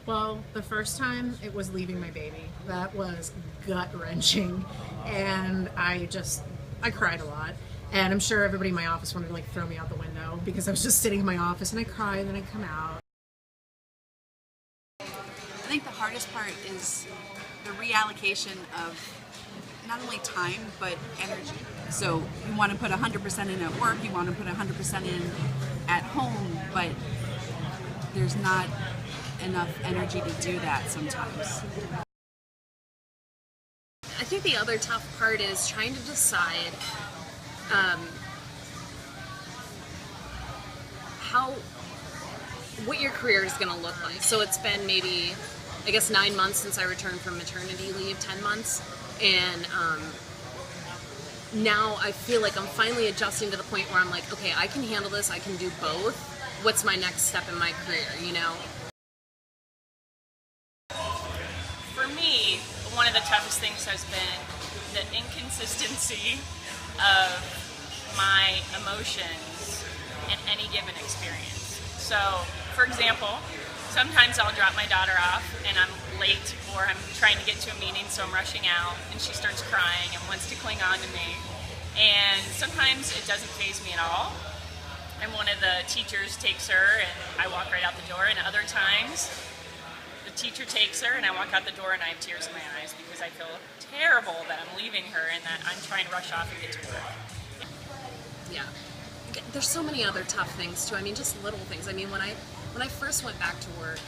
Well, the first time it was leaving my baby. That was gut wrenching, and I cried a lot. And I'm sure everybody in my office wanted to like throw me out the window because I was just sitting in my office and I cry and then I come out. I think the hardest part is the reallocation of not only time but energy. So you want to put 100% in at work, you want to put 100% in at home, but there's not enough energy to do that sometimes. I think the other tough part is trying to decide um, how what your career is going to look like. So it's been maybe, I guess, 9 months since I returned from maternity leave, 10 months, and now I feel like I'm finally adjusting to the point where I'm like, okay, I can handle this. I can do both. What's my next step in my career? You know. For me, one of the toughest things has been the inconsistency of my emotions in any given experience. So, for example, sometimes I'll drop my daughter off and I'm late or I'm trying to get to a meeting, so I'm rushing out and she starts crying and wants to cling on to me. And sometimes it doesn't faze me at all. And one of the teachers takes her and I walk right out the door, and other times the teacher takes her and I walk out the door and I have tears in my eyes because I feel terrible that I'm leaving her and that I'm trying to rush off and get to work. Yeah. There's so many other tough things too. I mean, just little things. I mean, when I first went back to work,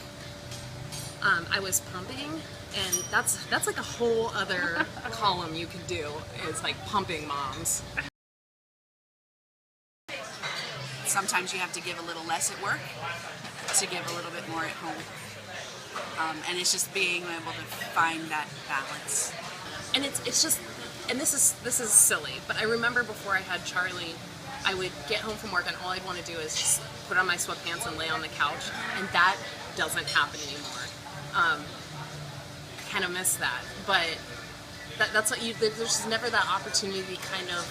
I was pumping, and that's like a whole other column you could do. It's like pumping moms. Sometimes you have to give a little less at work to give a little bit more at home. And it's just being able to find that balance. And it's just, and this is silly, but I remember before I had Charlie, I would get home from work and all I'd want to do is just put on my sweatpants and lay on the couch, and that doesn't happen anymore. I kind of miss that, but that's what there's just never that opportunity, kind of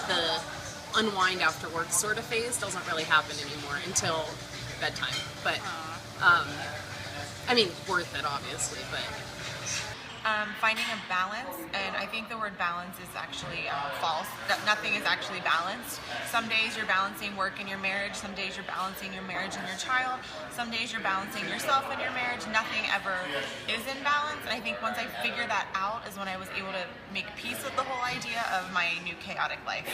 the unwind after work sort of phase doesn't really happen anymore until bedtime. But I mean, worth it obviously, but finding a balance, and I think the word balance is actually false. Nothing is actually balanced. Some days you're balancing work in your marriage, some days you're balancing your marriage and your child, some days you're balancing yourself and your marriage. Nothing ever is in balance, and I think once I figured that out is when I was able to make peace with the whole idea of my new chaotic life.